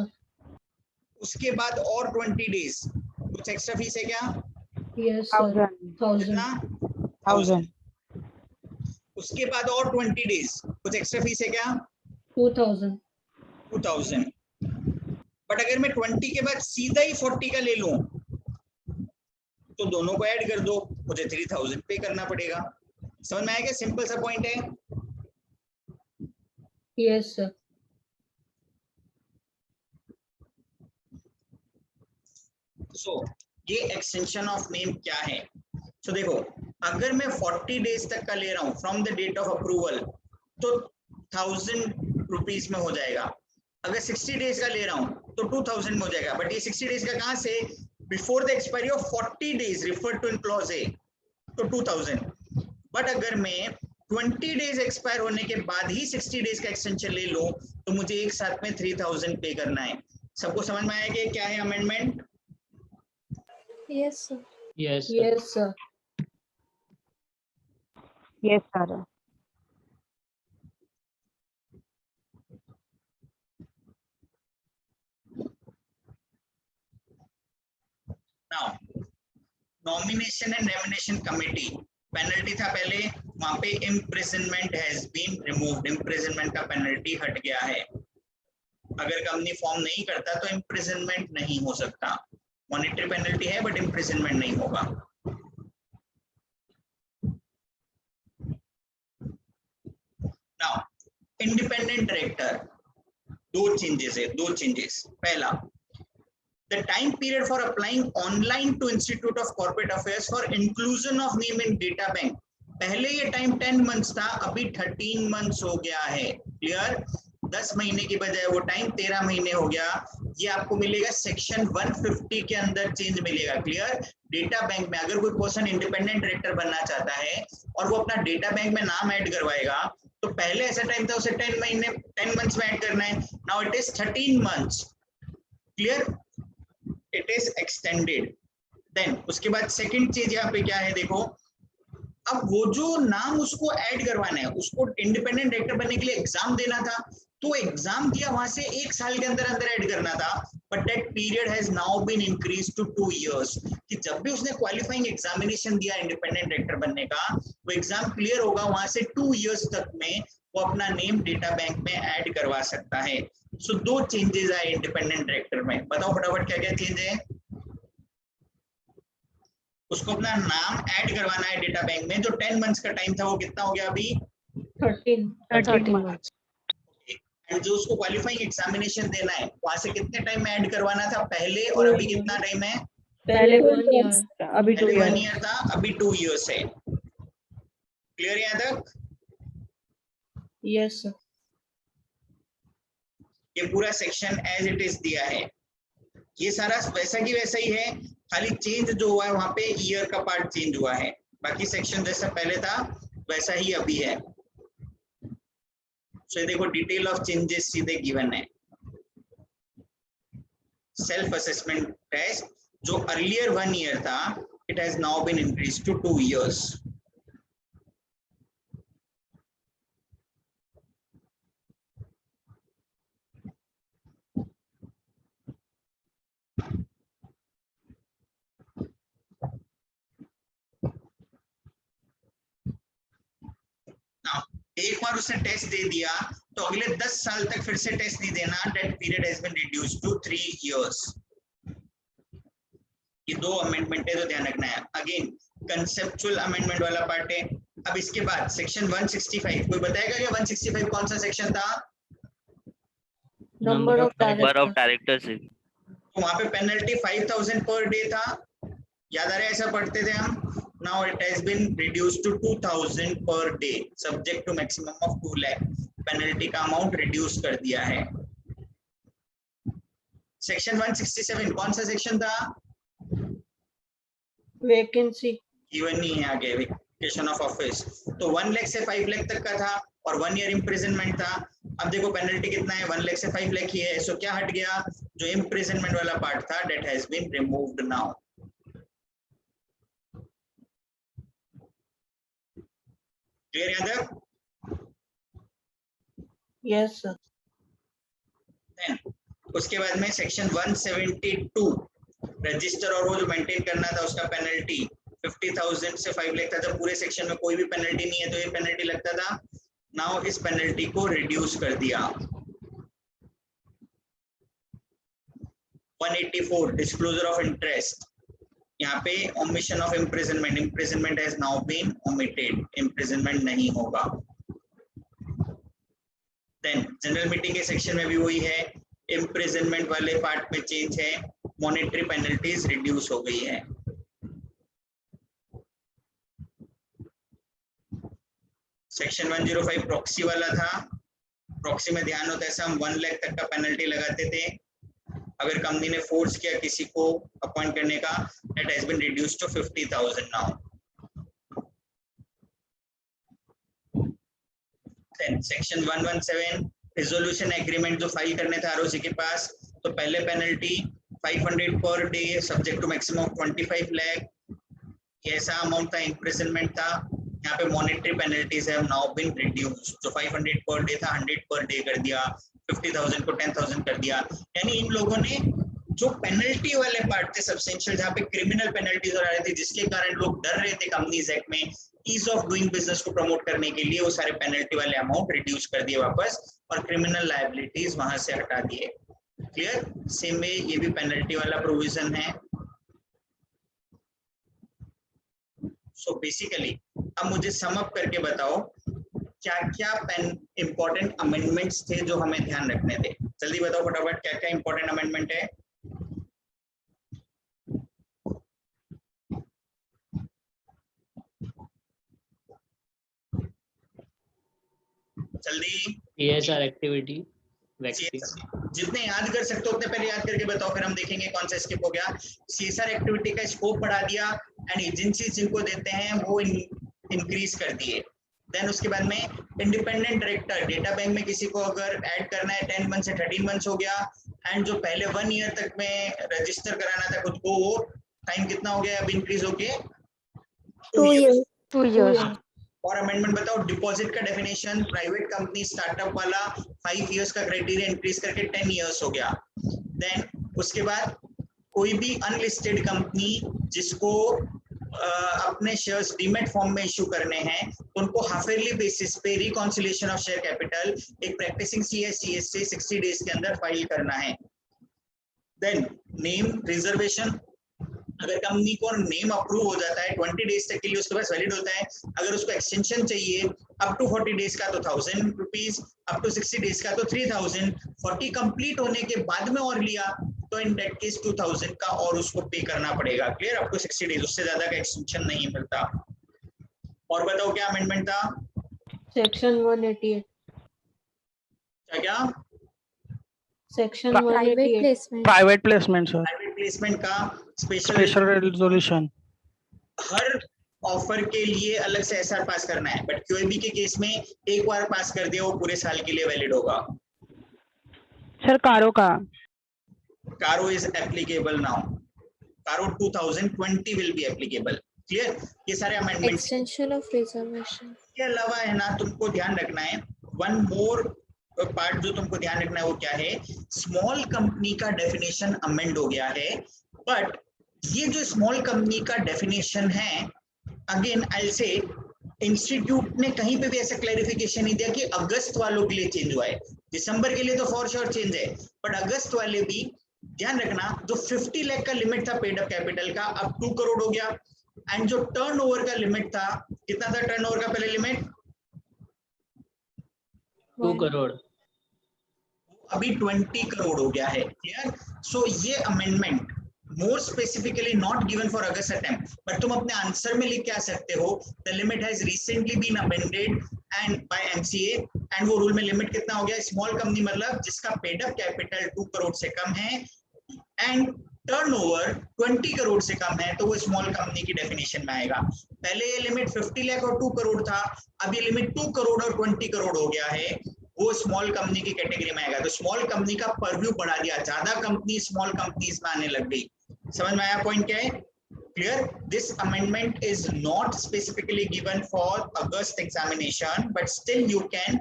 उसके बाद और 20 डेज कुछ एक्स्ट्रा फीस है क्या? Yes, sir. 1000. कितना? 1000. उसके बाद और 20 डेज कुछ एक्स्ट्रा फीस है क्या? 2000. 2000. बट अगर मैं 20 के बाद सीधा ही 40 का ले लूं तो दोनों को ऐड कर दो, मुझे 3000 पे करना पड़ेगा. समझ में आया क्या? सिंपल सा पॉइंट है. Yes, sir. सो ये एक्सटेंशन ऑफ नेम क्या है? सो देखो, अगर मैं 40 डेज तक का ले रहा हूं from the date of approval तो 1000 रुपीज में हो जाएगा. अगर 60 डेज का ले रहा हूं तो 2000 में हो जाएगा. बट ये 60 डेज का कहां से? Before the expiry of 40 days refer to in clause A, तो 2000. बट अगर मैं 20 डेज एक्सपायर होने के बाद ही 60 डेज का एक्सटेंशन ले लूं तो मुझे एक साथ में 3000 पे करना है. सबको समझ में आया कि क्या है amendment? Yes, sir. Yes. Yes, sir. Yes, sir. Now, nomination and nomination committee, penalty था पहले, वहां पे imprisonment has been removed. imprisonment का पेनल्टी हट गया है. अगर कंपनी फॉर्म नहीं करता तो imprisonment नहीं हो सकता. मॉनिटरी पेनल्टी है बट imprisonment नहीं होगा. Now, independent director, दो चेंजेस है, दो चेंजेस. पहला, The time period for applying online to Institute of Corporate Affairs for inclusion of name in data bank, पहले ये टाइम 10 मंथ्स था, अभी 13 मंथ्स हो गया है। क्लियर? 10 महीने की बजाय वो टाइम 13 महीने हो गया। ये आपको मिलेगा सेक्शन 150 के अंदर चेंज मिलेगा। क्लियर? डेटा बैंक में अगर कोई पर्सन इंडिपेंडेंट डायरेक्टर बनना चाहता है और वो अपना डेटा बैंक में नाम ऐड करवाएगा, तो पहले ऐसा टाइम था उसे 10 मंथ्स में ऐड करना है, now it is 13 months. Clear? It is extended. Then उसके बाद सेकंड चीज यहाँ पे क्या है, देखो अब वो जो नाम उसको ऐड करवाना है, उसको इंडिपेंडेंट डायरेक्टर बनने के लिए एग्जाम देना था, तो एग्जाम दिया वहां से 1 साल के अंदर अंदर ऐड करना था, but that period has now been increase to 2 years. कि जब भी उसने क्वालिफाइंग एग्जामिनेशन दिया इंडिपेंडेंट डायरेक्टर बनने का, वो एग्जाम क्लियर होगा, वहां से 2 इयर्स तक में वो अपना नेम डेटा बैंक में ऐड करवा सकता है। सो 2 चेंजेस आए इंडिपेंडेंट डायरेक्टर में। बताओ फटाफट क्या क्या चेंज है। उसको अपना नाम ऐड करवाना है डेटा बैंक में, जो 10 मंथ्स का टाइम था वो कितना हो गया अभी? 13 months. एंड जो उसको क्वालिफाइंग एग्जामिनेशन देना है, वहां से कितने टाइम में ऐड करवाना था पहले, और अभी कितना टाइम है? पहले 1 year, अभी पहले 2 1 years. ईयर था, अभी 2 इयर्स है। क्लियर यहाँ तक? yes sir. ये पूरा सेक्शन एज इट इज दिया है, ये सारा वैसा की वैसा ही है, खाली चेंज जो हुआ है वहां पे ईयर का पार्ट चेंज हुआ है, बाकी सेक्शन जैसा पहले था वैसा ही अभी है। सो देखो डिटेल ऑफ चेंजेस सीधे गिवन है। सेल्फ असेसमेंट टेस्ट जो अर्लियर 1 ईयर था, it has now been increase to 2 years. एक बार उसने टेस्ट दे दिया तो अगले 10 साल तक फिर से टेस्ट नहीं देना। That period has been reduced to 3 years. ये 2 अमेंडमेंट है तो ध्यान रखना है। अगेन कंसेप्चुअल अमेंडमेंट वाला पार्ट है। अब इसके बाद सेक्शन 165, कोई बताएगा क्या 165 कौन सा सेक्शन था? Number of directors. तो वहां पे पेनल्टी 5000 पर डे था, याद आ रहा है? ऐसा पढ़ते थे हम। Now it has been reduced to 2000 per day, subject to maximum of 2 lakh. Penalty का अमाउंट रिड्यूस कर दिया है। सेक्शन 167 कौन सा सेक्शन था? vacancy. गिवन नहीं है आगे, वेकेशन ऑफ ऑफिस। तो 1 लाख से 5 लाख तक का था और 1 ईयर इम्प्रिजनमेंट था। अब देखो पेनल्टी कितना है, 1 लाख से 5 लाख ही है। सो क्या हट गया? जो इम्प्रिजनमेंट वाला पार्ट था, that has been removed now. Clear यहाँ तक? yes sir. Then, उसके बाद में सेक्शन 172 रजिस्टर और वो जो मेंटेन करना था उसका पेनल्टी 50,000 से 5 लाख था। जब पूरे सेक्शन में कोई भी पेनल्टी नहीं है तो ये पेनल्टी लगता था। नाउ इस पेनल्टी को रिड्यूस कर दिया। 184 डिस्क्लोजर ऑफ इंटरेस्ट, यहाँ पे omission of imprisonment, imprisonment has now been omitted, imprisonment नहीं होगा। देन जनरल मीटिंग के सेक्शन में भी वही है, इम्प्रिजनमेंट वाले पार्ट में चेंज है, मॉनेटरी पेनल्टीज रिड्यूस हो गई है। सेक्शन 105 प्रॉक्सी वाला था। प्रॉक्सी में ध्यान होता है ऐसा, हम 1 लाख तक का पेनल्टी लगाते थे अगर कंपनी ने फोर्स किया किसी को अपॉइंट करने का। That has been reduced to 50,000 now. Then section 117 resolution agreement जो फाइल करने थे आरओसी के पास, तो पहले penalty 500 per day subject to maximum 25 lakh, ये ऐसा अमाउंट था, इम्प्रिजनमेंट था। यहाँ पे monetary penalties have now been reduced, जो 500 पर डे था 100 पर डे कर दिया, 50,000 को 10,000 कर दिया। यानी इन लोगों ने जो पेनल्टी वाले पार्ट थे सब्सटेंशियल, जहाँ पे क्रिमिनल पेनल्टीज आ रही थी जिसके कारण लोग डर रहे थे कंपनीज एक्ट में ईज ऑफ डूइंग बिजनेस को प्रमोट करने के लिए, वो सारे पेनल्टी वाले अमाउंट रिड्यूस कर दिए वापस और क्रिमिनल लायबिलिटीज वहां से हटा दिए। क्लियर? सेम वे ये भी पेनल्टी वाला प्रोविजन है। सो बेसिकली अब मुझे सम अप करके बताओ क्या क्या इंपॉर्टेंट अमेंडमेंट्स थे जो हमें ध्यान रखने थे। जल्दी बताओ फटाफट क्या क्या इंपॉर्टेंट अमेंडमेंट है। जल्दी CSR एक्टिविटी वैक्सीन। जितने याद कर सकते हो उतने पहले याद करके बताओ, फिर हम देखेंगे कौन सा स्किप हो गया। CSR एक्टिविटी का स्कोप बढ़ा दिया एंड एजेंसी जिनको देते हैं वो इंक्रीज कर दिए। देन उसके बाद में इंडिपेंडेंट डायरेक्टर, डेटा बैंक में किसी को अगर ऐड करना है 10 मंथ से 13 मंथ्स हो गया, एंड जो पहले 1 ईयर तक में रजिस्टर कराना था खुद को वो टाइम कितना हो गया अब इंक्रीज होके 2 years। 2 years। और अमेंडमेंट बताओ। डिपॉजिट का डेफिनेशन प्राइवेट कंपनी स्टार्टअप वाला 5 इयर्स का क्राइटेरिया इंक्रीज करके 10 इयर्स हो गया। देन उसके बाद कोई भी अनलिस्टेड कंपनी जिसको अपने शेयर्स डीमैट फॉर्म में इशू करने हैं उनको हाफ ईयरली बेसिस पे रिकॉन्सिलिएशन ऑफ शेयर कैपिटल एक प्रैक्टिसिंग CS से 60 डेज के अंदर फाइल करना है। देन नेम रिजर्वेशन, अगर कंपनी को नेम अप्रूव हो जाता है 20 डेज तक के लिए उसके पास वैलिड होता है। अगर उसको एक्सटेंशन चाहिए अप टू 40 डेज का तो 1000 रुपीज, अप टू 60 डेज का तो 3000, 40 कंप्लीट होने के बाद में और लिया तो इन दैट केस 2000 का और उसको पे करना पड़ेगा। क्लियर? अप टू 60 डेज, उससे ज्यादा का एक्सटेंशन नहीं मिलता। और बताओ क्या अमेंडमेंट था? सेक्शन 188। क्या section Private 188। Private placement sir, private placement का स्पेशल स्पेशल रेजोल्यूशन। हर ऑफर के लिए अलग से SR पास करना है, बट QIB के केस में एक बार पास कर दिया वो पूरे साल के लिए वैलिड होगा। सर कारो का कारो इज एप्लीकेबल नाउ, कारो 2020 विल बी एप्लीकेबल। क्लियर? ये सारे अमेंडमेंट्स एक्सटेंशन ऑफ रिजर्वेशन के अलावा है ना, तुमको ध्यान रखना है वन मोर पार्ट जो तुमको ध्यान रखना है वो क्या है, स्मॉल कंपनी का डेफिनेशन अमेंड हो गया है। बट ये जो स्मॉल कंपनी का डेफिनेशन है, अगेन आई से इंस्टीट्यूट ने कहीं पे भी ऐसा क्लैरिफिकेशन नहीं दिया कि अगस्त वालों के लिए चेंज हुआ है। दिसंबर के लिए तो फॉर श्योर चेंज है, बट अगस्त वाले भी ध्यान रखना, जो 50 लाख का लिमिट था पेड अप कैपिटल का अब 2 करोड़ हो गया, एंड जो टर्नओवर का लिमिट था, कितना था टर्नओवर का पहले लिमिट? 2 करोड़, अभी 20 करोड़ हो गया है। क्लियर? सो ये amendment more specifically not given for August attempt, but तुम अपने आंसर में लिख के आ सकते हो the limit has recently been amended and by MCA, and वो रूल में लिमिट कितना हो गया? स्मॉल कंपनी मतलब जिसका पेड अप कैपिटल 2 करोड़ से कम है एंड टर्नओवर 20 करोड़ से कम है, तो वो स्मॉल कंपनी की डेफिनेशन में आएगा। पहले ये लिमिट 50 लाख और 2 करोड़ था, अब ये लिमिट 2 करोड़ और 20 करोड़ हो गया है, वो स्मॉल कंपनी की कैटेगरी में आएगा। तो स्मॉल कंपनी का परव्यू बढ़ा दिया, ज्यादा कंपनी स्मॉल कंपनीज में आने लग गई। समझ में आया पॉइंट क्या है? Clear? This amendment is not specifically given for August examination, but still you can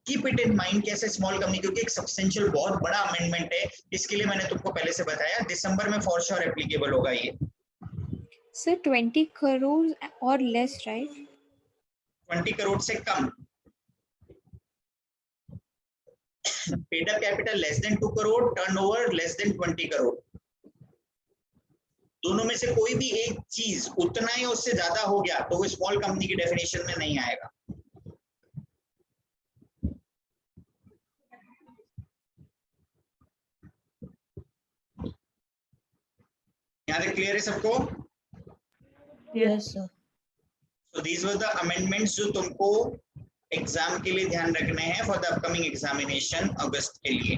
keep it in mind कैसे स्मॉल कंपनी, क्योंकि एक सब्सटेंशियल बहुत बड़ा अमेंडमेंट है, इसके लिए मैंने तुमको पहले से बताया दिसंबर में फॉर श्योर एप्लीकेबल होगा ये। सर 20 करोड़ और लेस, राइट? 20 करोड़ से कम, paid up capital less than 2 crore, turnover less than 20 crore, दोनों में से कोई भी एक चीज उतना या उससे ज्यादा हो गया तो वो स्मॉल कंपनी की डेफिनेशन में नहीं आएगा। यहाँ तक क्लियर है सबको? Yes sir. So these were the amendments जो तुमको एग्जाम के लिए ध्यान रखने हैं फॉर द अपकमिंग एग्जामिनेशन अगस्त के लिए।